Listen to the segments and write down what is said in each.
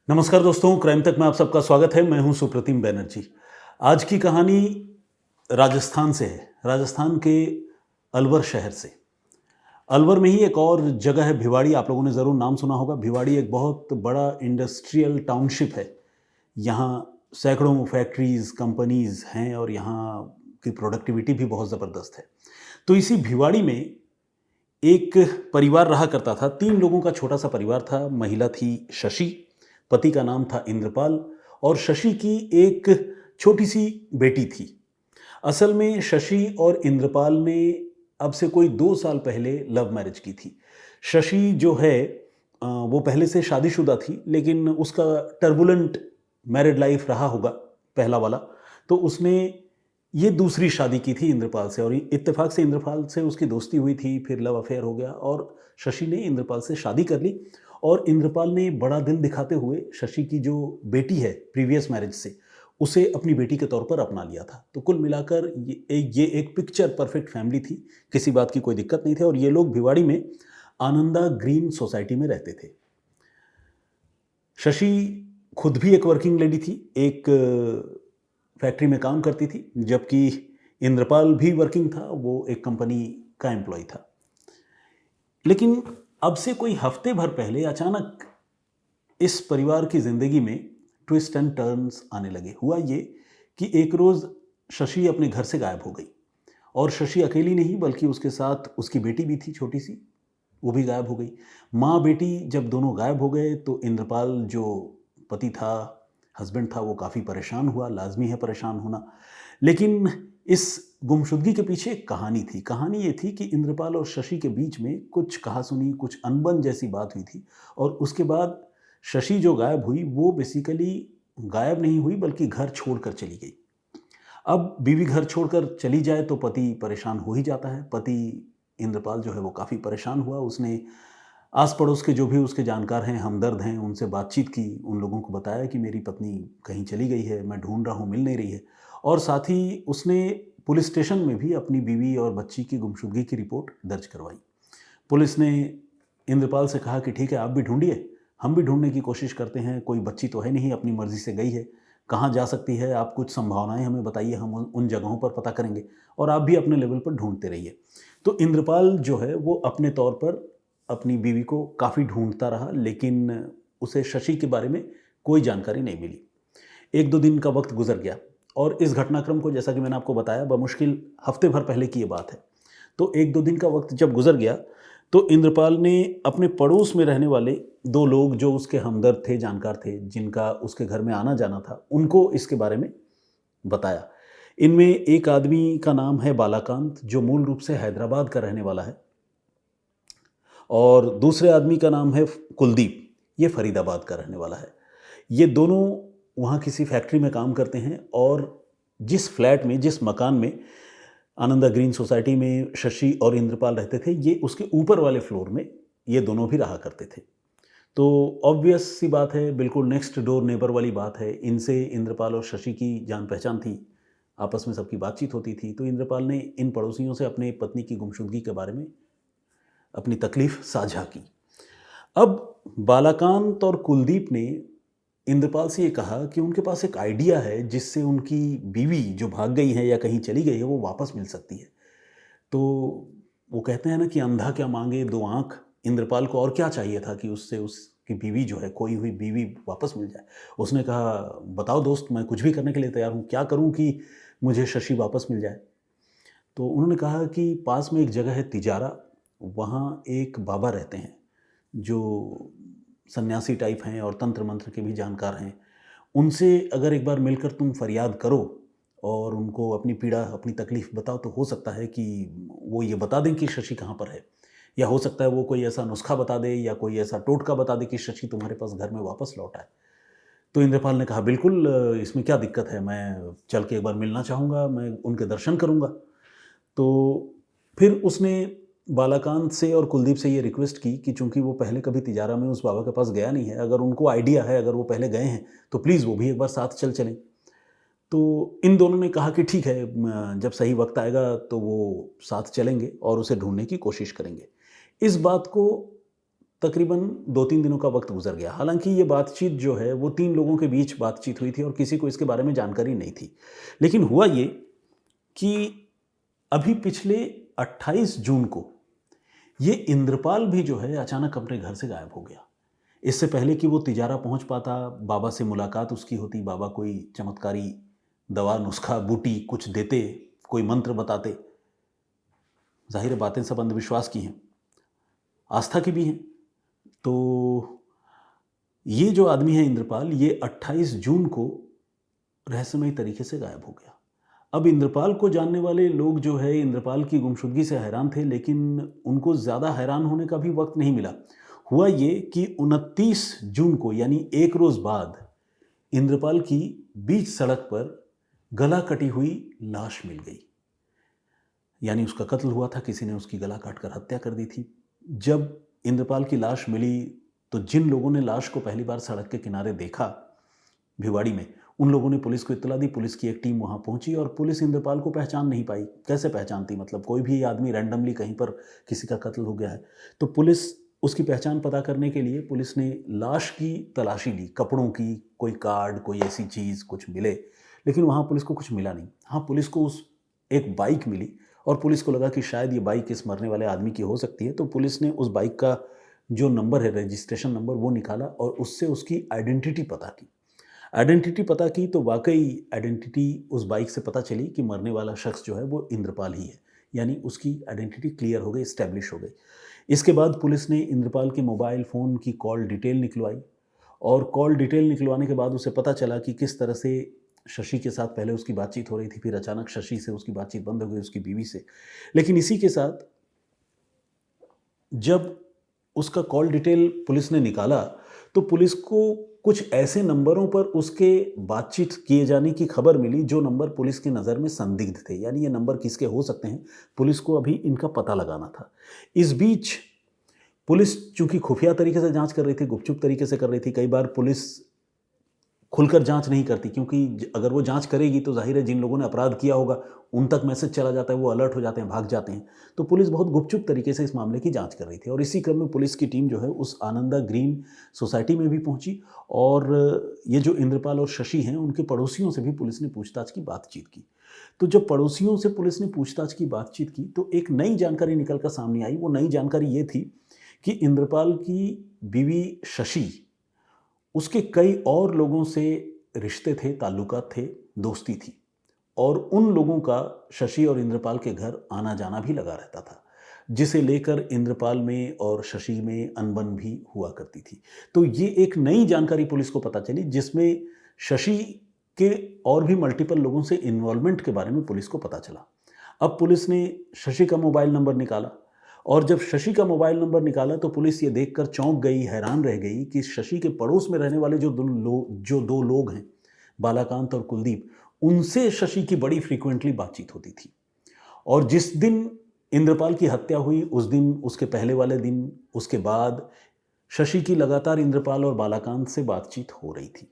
नमस्कार दोस्तों, क्राइम तक में आप सबका स्वागत है। मैं हूं सुप्रतिम बैनर्जी। आज की कहानी राजस्थान से है, राजस्थान के अलवर शहर से। अलवर में ही एक और जगह है भिवाड़ी, आप लोगों ने ज़रूर नाम सुना होगा। भिवाड़ी एक बहुत बड़ा इंडस्ट्रियल टाउनशिप है। यहाँ सैकड़ों फैक्ट्रीज़, कंपनीज़ हैं और यहाँ की प्रोडक्टिविटी भी बहुत ज़बरदस्त है। तो इसी भिवाड़ी में एक परिवार रहा करता था। 3 लोगों का छोटा-सा परिवार था। महिला थी शशि, पति का नाम था इंद्रपाल और शशि की एक छोटी-सी बेटी थी। असल में शशि और इंद्रपाल ने अब से कोई 2 साल पहले लव मैरिज की थी। शशि जो है वो पहले से शादीशुदा थी, लेकिन उसका टर्बुलेंट मैरिड लाइफ रहा होगा पहला वाला, तो उसने ये दूसरी शादी की थी इंद्रपाल से और इत्तेफाक से इंद्रपाल से उसकी दोस्ती हुई थी, फिर लव अफेयर हो गया और शशि ने इंद्रपाल से शादी कर ली और इंद्रपाल ने बड़ा दिल दिखाते हुए शशि की जो बेटी है प्रीवियस मैरिज से, उसे अपनी बेटी के तौर पर अपना लिया था। तो कुल मिलाकर ये एक पिक्चर परफेक्ट फैमिली थी, किसी बात की कोई दिक्कत नहीं थी और ये लोग भिवाड़ी में आनंदा ग्रीन सोसाइटी में रहते थे। शशि खुद भी एक वर्किंग लेडी थी, एक फैक्ट्री में काम करती थी, जबकि इंद्रपाल भी वर्किंग था, वो एक कंपनी का एम्प्लॉय था। लेकिन अब से कोई हफ्ते भर पहले अचानक इस परिवार की ज़िंदगी में ट्विस्ट एंड टर्न्स आने लगे। हुआ ये कि एक रोज़ शशि अपने घर से गायब हो गई और शशि अकेली नहीं बल्कि उसके साथ उसकी बेटी भी थी छोटी-सी, वो भी गायब हो गई। माँ-बेटी जब दोनों गायब हो गए तो इंद्रपाल जो पति था, हस्बैंड था, वो काफ़ी परेशान हुआ, लाज़मी है परेशान होना। लेकिन इस गुमशुदगी के पीछे एक कहानी थी। कहानी ये थी कि इंद्रपाल और शशि के बीच में कुछ कहा-सुनी, कुछ अनबन जैसी बात हुई थी और उसके बाद शशि जो गायब हुई, वो बेसिकली गायब नहीं हुई बल्कि घर छोड़कर चली गई। अब बीवी घर छोड़कर चली जाए तो पति परेशान हो ही जाता है। पति इंद्रपाल जो है वो काफ़ी परेशान हुआ। उसने आस-पड़ोस के जो भी उसके जानकार हैं, हमदर्द हैं, उनसे बातचीत की, उन लोगों को बताया कि मेरी पत्नी कहीं चली गई है, मैं ढूँढ रहा हूँ, मिल नहीं रही है और साथ ही उसने पुलिस स्टेशन में भी अपनी बीवी और बच्ची की गुमशुदगी की रिपोर्ट दर्ज करवाई। पुलिस ने इंद्रपाल से कहा कि ठीक है, आप भी ढूँढिए, हम भी ढूँढने की कोशिश करते हैं, कोई बच्ची तो है नहीं, अपनी मर्ज़ी से गई है, कहाँ जा सकती है, आप कुछ संभावनाएँ हमें बताइए, हम उन उन जगहों पर पता करेंगे और आप भी अपने लेवल पर ढूँढते रहिए। तो इंद्रपाल जो है वो अपने तौर पर अपनी बीवी को काफ़ी ढूँढता रहा, लेकिन उसे शशि के बारे में कोई जानकारी नहीं मिली। 1-2 दिन का वक़्त गुज़र गया और इस घटनाक्रम को जैसा कि मैंने आपको बताया बमुश्किल हफ़्ते भर पहले की ये बात है। तो 1-2 दिन का वक़्त जब गुज़र गया, तो इंद्रपाल ने अपने पड़ोस में रहने वाले 2 लोग जो उसके हमदर्द थे, जानकार थे, जिनका उसके घर में आना-जाना था, उनको इसके बारे में बताया। इनमें एक आदमी का नाम है बालाकांत, जो मूल रूप से हैदराबाद का रहने वाला है और दूसरे आदमी का नाम है कुलदीप, ये फरीदाबाद का रहने वाला है। ये दोनों वहाँ किसी फैक्ट्री में काम करते हैं और जिस फ्लैट में, जिस मकान में आनंदा ग्रीन सोसाइटी में शशि और इंद्रपाल रहते थे, ये उसके ऊपर वाले फ्लोर में ये दोनों भी रहा करते थे। तो ऑब्वियस सी बात है, बिल्कुल नेक्स्ट डोर नेबर वाली बात है। इनसे इंद्रपाल और शशि की जान-पहचान थी, आपस में सबकी बातचीत होती थी। तो इंद्रपाल ने इन पड़ोसियों से अपनी पत्नी की गुमशुदगी के बारे में अपनी तकलीफ़ साझा की। अब बालाकांत और कुलदीप ने इंद्रपाल से ये कहा कि उनके पास एक आइडिया है जिससे उनकी बीवी जो भाग गई है या कहीं चली गई है वो वापस मिल सकती है। तो वो कहते हैं ना कि अंधा क्या माँगे दो आँख, इंद्रपाल को और क्या चाहिए था कि उससे उसकी बीवी जो है, खोई हुई बीवी वापस मिल जाए। उसने कहा, बताओ दोस्त, मैं कुछ भी करने के लिए तैयार हूँ, क्या करूँ कि मुझे शशि वापस मिल जाए? तो उन्होंने कहा कि पास में एक जगह है तिजारा, वहाँ एक बाबा रहते हैं, जो सन्यासी टाइप हैं और तंत्र मंत्र के भी जानकार हैं। उनसे अगर एक बार मिलकर तुम फरियाद करो और उनको अपनी पीड़ा, अपनी तकलीफ़ बताओ, तो हो सकता है कि वो ये बता दें कि शशि कहाँ पर है। या हो सकता है वो कोई ऐसा नुस्ख़ा बता दे या कोई ऐसा टोटका बता दे कि शशि तुम्हारे पास घर में वापस लौट आए। तो इंद्रपाल ने कहा, बिल्कुल, इसमें क्या दिक्कत है, मैं चल के एक बार मिलना चाहूँगा, मैं उनके दर्शन करूँगा। तो फिर उसने बालाकांत से और कुलदीप से ये रिक्वेस्ट की कि चूँकि वो पहले कभी तिजारा में उस बाबा के पास गया नहीं है, अगर उनको आइडिया है, अगर वो पहले गए हैं, तो प्लीज़ वो भी एक बार साथ चल चलें। तो इन दोनों ने कहा कि ठीक है, जब सही वक़्त आएगा तो वो साथ चलेंगे और उसे ढूँढने की कोशिश करेंगे। इस बात को तकरीबन 2-3 दिनों का वक्त गुजर गया। हालांकि ये बातचीत जो है वो 3 लोगों के बीच बातचीत हुई थी और किसी को इसके बारे में जानकारी नहीं थी। लेकिन हुआ ये कि अभी पिछले 28 जून को ये इंद्रपाल भी जो है अचानक अपने घर से गायब हो गया। इससे पहले कि वो तिजारा पहुंच पाता, बाबा से मुलाकात उसकी होती, बाबा कोई चमत्कारी दवा, नुस्खा, बूटी कुछ देते, कोई मंत्र बताते। जाहिर है बातें सब अंधविश्वास की हैं, आस्था की भी हैं। तो ये जो आदमी है इंद्रपाल, ये 28 जून को रहस्यमय तरीके से गायब हो गया। अब इंद्रपाल को जानने वाले लोग जो है इंद्रपाल की गुमशुदगी से हैरान थे, लेकिन उनको ज़्यादा हैरान होने का भी वक्त नहीं मिला। हुआ ये कि 29 जून को, यानी एक रोज़ बाद, इंद्रपाल की बीच सड़क पर गला कटी हुई लाश मिल गई। यानी उसका कत्ल हुआ था, किसी ने उसकी गला काटकर हत्या कर दी थी। जब इंद्रपाल की लाश मिली तो जिन लोगों ने लाश को पहली बार सड़क के किनारे देखा भिवाड़ी में, उन लोगों ने पुलिस को इत्तला दी। पुलिस की एक टीम वहाँ पहुंची और पुलिस इंद्रपाल को पहचान नहीं पाई। कैसे पहचानती, मतलब कोई भी आदमी रैंडमली कहीं पर किसी का कत्ल हो गया है तो पुलिस उसकी पहचान पता करने के लिए पुलिस ने लाश की तलाशी ली, कपड़ों की, कोई कार्ड, कोई ऐसी चीज़ कुछ मिले, लेकिन वहाँ पुलिस को कुछ मिला नहीं। हाँ, पुलिस को उस एक बाइक मिली और पुलिस को लगा कि शायद ये बाइक इस मरने वाले आदमी की हो सकती है, तो पुलिस ने उस बाइक का जो नंबर है, रजिस्ट्रेशन नंबर, वो निकाला और उससे उसकी आइडेंटिटी पता की तो वाकई आइडेंटिटी उस बाइक से पता चली कि मरने वाला शख्स जो है वो इंद्रपाल ही है। यानी उसकी आइडेंटिटी क्लियर हो गई, इस्टेब्लिश हो गई। इसके बाद पुलिस ने इंद्रपाल के मोबाइल फ़ोन की कॉल डिटेल निकलवाई और कॉल डिटेल निकलवाने के बाद उसे पता चला कि किस तरह से शशि के साथ पहले उसकी बातचीत हो रही थी, फिर अचानक शशि से उसकी बातचीत बंद हो गई, उसकी बीवी से। लेकिन इसी के साथ जब उसका कॉल डिटेल पुलिस ने निकाला तो पुलिस को कुछ ऐसे नंबरों पर उसके बातचीत किए जाने की खबर मिली जो नंबर पुलिस की नज़र में संदिग्ध थे। यानी ये नंबर किसके हो सकते हैं, पुलिस को अभी इनका पता लगाना था। इस बीच पुलिस चूंकि खुफिया तरीके से जांच कर रही थी, गुपचुप तरीके से कर रही थी, कई बार पुलिस खुलकर जांच नहीं करती, क्योंकि अगर वो जांच करेगी तो जाहिर है जिन लोगों ने अपराध किया होगा उन तक मैसेज चला जाता है, वो अलर्ट हो जाते हैं, भाग जाते हैं। तो पुलिस बहुत गुपचुप तरीके से इस मामले की जांच कर रही थी और इसी क्रम में पुलिस की टीम जो है उस आनंदा ग्रीन सोसाइटी में भी पहुंची और ये जो इंद्रपाल और शशि हैं उनके पड़ोसियों से भी पुलिस ने पूछताछ की, बातचीत की। तो जब पड़ोसियों से पुलिस ने पूछताछ की, बातचीत की, तो एक नई जानकारी निकल कर सामने आई। वो नई जानकारी ये थी कि इंद्रपाल की बीवी शशि, उसके कई और लोगों से रिश्ते थे, ताल्लुकात थे, दोस्ती थी और उन लोगों का शशि और इंद्रपाल के घर आना जाना भी लगा रहता था, जिसे लेकर इंद्रपाल में और शशि में अनबन भी हुआ करती थी। तो ये एक नई जानकारी पुलिस को पता चली जिसमें शशि के और भी मल्टीपल लोगों से इन्वॉल्वमेंट के बारे में पुलिस को पता चला। अब पुलिस ने शशि का मोबाइल नंबर निकाला और जब शशि का मोबाइल नंबर निकाला तो पुलिस ये देखकर चौंक गई, हैरान रह गई कि शशि के पड़ोस में रहने वाले जो दो लोग हैं, बालाकांत और कुलदीप, उनसे शशि की बड़ी फ्रीक्वेंटली बातचीत होती थी। और जिस दिन इंद्रपाल की हत्या हुई उस दिन, उसके पहले वाले दिन, उसके बाद शशि की लगातार इंद्रपाल और बालाकांत से बातचीत हो रही थी।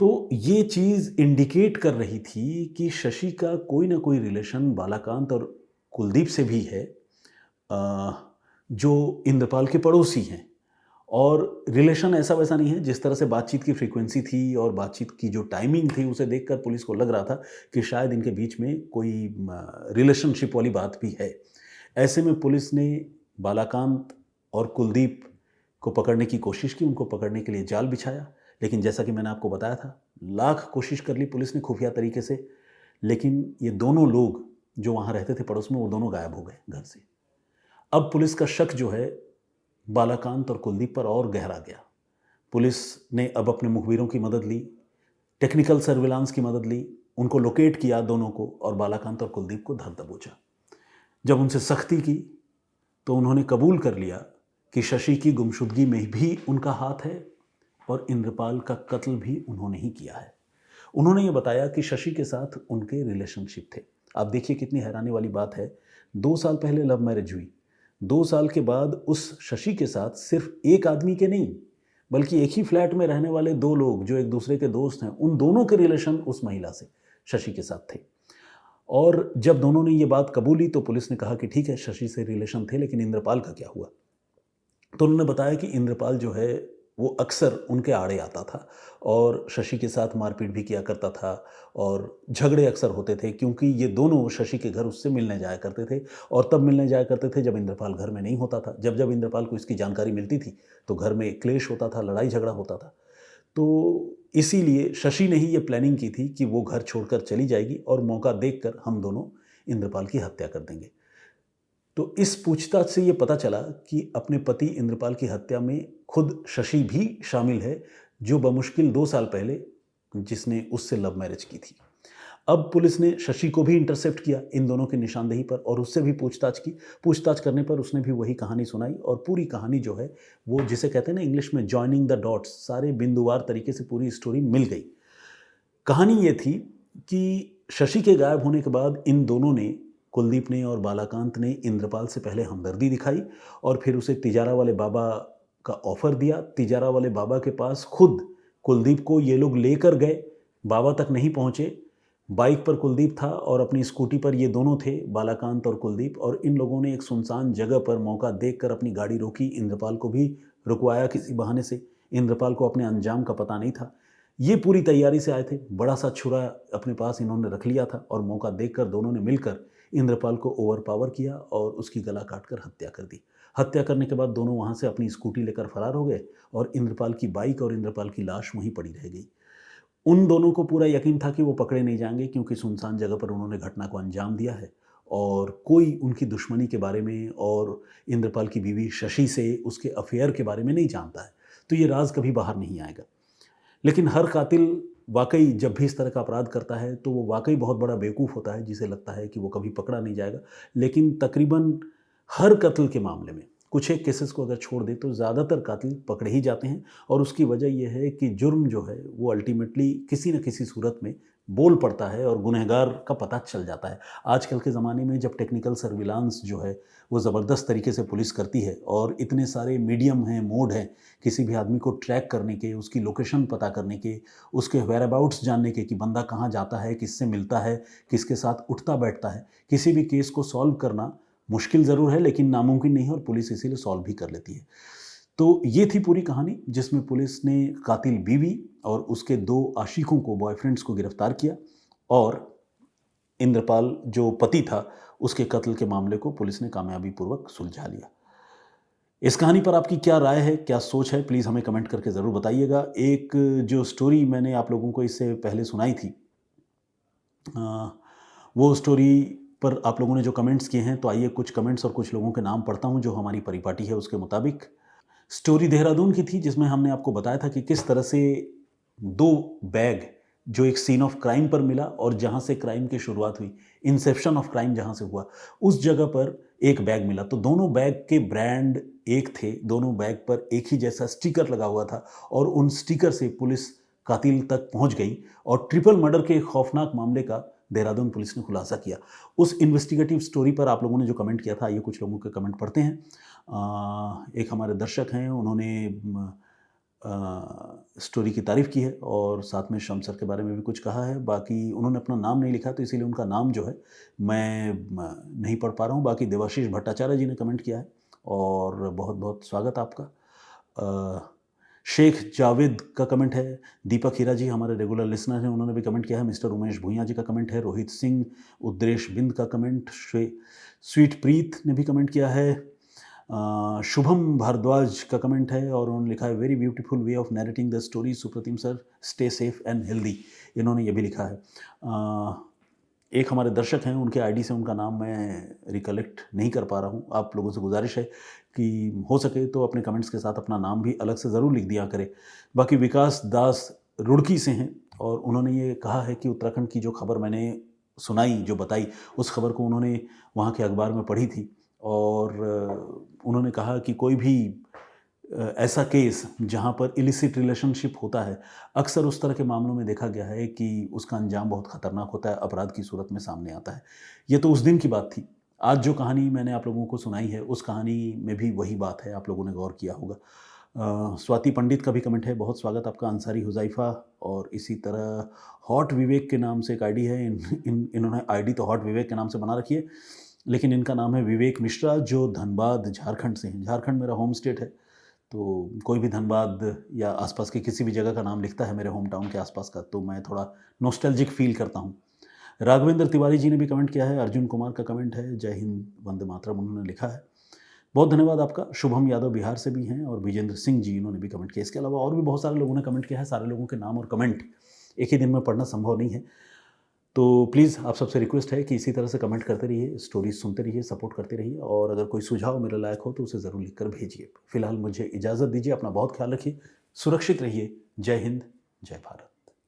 तो ये चीज़ इंडिकेट कर रही थी कि शशि का कोई ना कोई रिलेशन बालाकांत और कुलदीप से भी है, जो इंद्रपाल के पड़ोसी हैं। और रिलेशन ऐसा वैसा नहीं है, जिस तरह से बातचीत की फ्रीक्वेंसी थी और बातचीत की जो टाइमिंग थी उसे देखकर पुलिस को लग रहा था कि शायद इनके बीच में कोई रिलेशनशिप वाली बात भी है। ऐसे में पुलिस ने बालाकांत और कुलदीप को पकड़ने की कोशिश की, उनको पकड़ने के लिए जाल बिछाया, लेकिन जैसा कि मैंने आपको बताया था, लाख कोशिश कर ली पुलिस ने खुफिया तरीके से, लेकिन ये दोनों लोग जो वहाँ रहते थे पड़ोस में, वो दोनों गायब हो गए घर से। अब पुलिस का शक जो है बालाकांत और कुलदीप पर और गहरा गया। पुलिस ने अब अपने मुखबिरों की मदद ली, टेक्निकल सर्विलांस की मदद ली, उनको लोकेट किया दोनों को और बालाकांत और कुलदीप को धर दबोचा। जब उनसे सख्ती की तो उन्होंने कबूल कर लिया कि शशि की गुमशुदगी में भी उनका हाथ है और इंद्रपाल का कत्ल भी उन्होंने ही किया है। उन्होंने ये बताया कि शशि के साथ उनके रिलेशनशिप थे। आप देखिए कितनी हैरानी वाली बात है, 2 साल पहले लव मैरिज हुई, 2 साल के बाद उस शशि के साथ सिर्फ एक आदमी के नहीं, बल्कि एक ही फ्लैट में रहने वाले 2 लोग जो एक दूसरे के दोस्त हैं, उन दोनों के रिलेशन उस महिला से, शशि के साथ थे। और जब दोनों ने ये बात कबूली तो पुलिस ने कहा कि ठीक है, शशि से रिलेशन थे, लेकिन इंद्रपाल का क्या हुआ? तो उन्होंने बताया कि इंद्रपाल जो है वो अक्सर उनके आड़े आता था और शशि के साथ मारपीट भी किया करता था और झगड़े अक्सर होते थे, क्योंकि ये दोनों शशि के घर उससे मिलने जाया करते थे और तब मिलने जाया करते थे जब इंद्रपाल घर में नहीं होता था। जब जब इंद्रपाल को इसकी जानकारी मिलती थी तो घर में क्लेश होता था, लड़ाई झगड़ा होता था। तो इसीलिए शशि ने ही ये प्लानिंग की थी कि वो घर छोड़कर चली जाएगी और मौका देखकर हम दोनों इंद्रपाल की हत्या कर देंगे। तो इस पूछताछ से ये पता चला कि अपने पति इंद्रपाल की हत्या में खुद शशि भी शामिल है, जो बमुश्किल 2 साल पहले जिसने उससे लव मैरिज की थी। अब पुलिस ने शशि को भी इंटरसेप्ट किया इन दोनों की निशानदेही पर और उससे भी पूछताछ की। पूछताछ करने पर उसने भी वही कहानी सुनाई और पूरी कहानी जो है वो जिसे कहते हैं ना इंग्लिश में जॉइनिंग द डॉट्स, सारे बिंदुवार तरीके से पूरी स्टोरी मिल गई। कहानी ये थी कि शशि के गायब होने के बाद इन दोनों ने, कुलदीप ने और बालाकांत ने, इंद्रपाल से पहले हमदर्दी दिखाई और फिर उसे तिजारा वाले बाबा का ऑफर दिया। तिजारा वाले बाबा के पास खुद कुलदीप को ये लोग लेकर गए, बाबा तक नहीं पहुंचे। बाइक पर कुलदीप था और अपनी स्कूटी पर ये दोनों थे, बालाकांत और कुलदीप, और इन लोगों ने एक सुनसान जगह पर मौका देखकर अपनी गाड़ी रोकी। इंद्रपाल को भी रुकवाया किसी बहाने से। इंद्रपाल को अपने अंजाम का पता नहीं था। ये पूरी तैयारी से आए थे, बड़ा सा छुरा अपने पास इन्होंने रख लिया था और मौका देखकर दोनों ने मिलकर इंद्रपाल को ओवरपावर किया और उसकी गला काटकर हत्या कर दी। हत्या करने के बाद दोनों वहाँ से अपनी स्कूटी लेकर फरार हो गए और इंद्रपाल की बाइक और इंद्रपाल की लाश वहीं पड़ी रह गई। उन दोनों को पूरा यकीन था कि वो पकड़े नहीं जाएंगे, क्योंकि सुनसान जगह पर उन्होंने घटना को अंजाम दिया है और कोई उनकी दुश्मनी के बारे में और इंद्रपाल की बीवी शशि से उसके अफेयर के बारे में नहीं जानता है, तो ये राज कभी बाहर नहीं आएगा। लेकिन हर कातिल वाकई जब भी इस तरह का अपराध करता है तो वो वाकई बहुत बड़ा बेवकूफ़ होता है, जिसे लगता है कि वो कभी पकड़ा नहीं जाएगा। लेकिन तकरीबन हर कत्ल के मामले में, कुछ एक केसेस को अगर छोड़ दें तो ज़्यादातर कातिल पकड़े ही जाते हैं और उसकी वजह यह है कि जुर्म जो है वो अल्टीमेटली किसी न किसी सूरत में बोल पड़ता है और गुनहगार का पता चल जाता है। आजकल के ज़माने में जब टेक्निकल सर्विलांस जो है वो ज़बरदस्त तरीके से पुलिस करती है और इतने सारे मीडियम हैं, मोड हैं किसी भी आदमी को ट्रैक करने के, उसकी लोकेशन पता करने के, उसके वेयर अबाउट्स जानने के कि बंदा कहाँ जाता है, किससे मिलता है, किसके साथ उठता बैठता है। किसी भी केस को सॉल्व करना मुश्किल ज़रूर है लेकिन नामुमकिन नहीं है और पुलिस इसीलिए सॉल्व भी कर लेती है। तो ये थी पूरी कहानी जिसमें पुलिस ने कातिल बीवी और उसके 2 आशिकों को, बॉयफ्रेंड्स को गिरफ्तार किया और इंद्रपाल जो पति था उसके कत्ल के मामले को पुलिस ने कामयाबी पूर्वक सुलझा लिया। इस कहानी पर आपकी क्या राय है, क्या सोच है, प्लीज़ हमें कमेंट करके ज़रूर बताइएगा। एक जो स्टोरी मैंने आप लोगों को इससे पहले सुनाई थी, वो स्टोरी पर आप लोगों ने जो कमेंट्स किए हैं, तो आइए कुछ कमेंट्स और कुछ लोगों के नाम पढ़ता हूँ जो हमारी परिपाटी है उसके मुताबिक। स्टोरी देहरादून की थी जिसमें हमने आपको बताया था कि किस तरह से 2 बैग जो एक सीन ऑफ क्राइम पर मिला और जहाँ से क्राइम की शुरुआत हुई, इंसेप्शन ऑफ क्राइम जहाँ से हुआ, उस जगह पर एक बैग मिला। तो दोनों बैग के ब्रांड एक थे, दोनों बैग पर एक ही जैसा स्टिकर लगा हुआ था और उन स्टिकर से पुलिस कातिल तक पहुंच गई और ट्रिपल मर्डर के खौफनाक मामले का देहरादून पुलिस ने खुलासा किया। उस इन्वेस्टिगेटिव स्टोरी पर आप लोगों ने जो कमेंट किया था, आइए कुछ लोगों के कमेंट पढ़ते हैं। एक हमारे दर्शक हैं, उन्होंने स्टोरी की तारीफ़ की है और साथ में शम सर के बारे में भी कुछ कहा है। बाकी उन्होंने अपना नाम नहीं लिखा तो इसीलिए उनका नाम जो है मैं नहीं पढ़ पा रहा हूँ। बाकी देवाशीष भट्टाचार्य जी ने कमेंट किया है और बहुत बहुत स्वागत आपका। शेख जावेद का कमेंट है। दीपक हीरा जी हमारे रेगुलर लिसनर हैं, उन्होंने भी कमेंट किया है। मिस्टर उमेश भूंया जी का कमेंट है। रोहित सिंह, उद्रेश बिंद का कमेंट। स्वीट प्रीत ने भी कमेंट किया है। शुभम भारद्वाज का कमेंट है और उन्होंने लिखा है very beautiful way of narrating the story Supratim sir, stay safe and healthy, इन्होंने ये भी लिखा है। एक हमारे दर्शक हैं, उनके आईडी से उनका नाम मैं रिकलेक्ट नहीं कर पा रहा हूँ। आप लोगों से गुजारिश है कि हो सके तो अपने कमेंट्स के साथ अपना नाम भी अलग से ज़रूर लिख दिया करें। बाकी विकास दास रुड़की से हैं और उन्होंने ये कहा है कि उत्तराखंड की जो खबर मैंने सुनाई, जो बताई, उस खबर को उन्होंने वहाँ के अखबार में पढ़ी थी और उन्होंने कहा कि कोई भी ऐसा केस जहाँ पर इलिसिट रिलेशनशिप होता है, अक्सर उस तरह के मामलों में देखा गया है कि उसका अंजाम बहुत ख़तरनाक होता है, अपराध की सूरत में सामने आता है। ये तो उस दिन की बात थी। आज जो कहानी मैंने आप लोगों को सुनाई है उस कहानी में भी वही बात है, आप लोगों ने गौर किया होगा। स्वाति पंडित का भी कमेंट है, बहुत स्वागत आपका। अंसारी हुज़ैफ़ा और इसी तरह हॉट विवेक के नाम से एक आईडी है। इन्होंने आईडी तो हॉट विवेक के नाम से बना रखी है लेकिन इनका नाम है विवेक मिश्रा, जो धनबाद झारखंड से हैं। झारखंड मेरा होम स्टेट है तो कोई भी धनबाद या आसपास के किसी भी जगह का नाम लिखता है मेरे होम टाउन के आसपास का, तो मैं थोड़ा नॉस्टैल्जिक फील करता हूँ। राघवेंद्र तिवारी जी ने भी कमेंट किया है, अर्जुन कुमार का कमेंट है, जय हिंद वंदे मातरम उन्होंने लिखा है। बहुत धन्यवाद आपका। शुभम यादव बिहार से भी हैं और विजेंद्र सिंह जी इन्होंने भी कमेंट किया। इसके अलावा और भी बहुत सारे लोगों ने कमेंट किया है। सारे लोगों के नाम और कमेंट एक ही दिन में पढ़ना संभव नहीं है, तो प्लीज़ आप सबसे रिक्वेस्ट है कि इसी तरह से कमेंट करते रहिए, स्टोरीज सुनते रहिए, सपोर्ट करते रहिए, और अगर कोई सुझाव मेरे लायक हो तो उसे ज़रूर लिख कर भेजिए। फिलहाल मुझे इजाज़त दीजिए, अपना बहुत ख्याल रखिए, सुरक्षित रहिए। जय हिंद, जय भारत।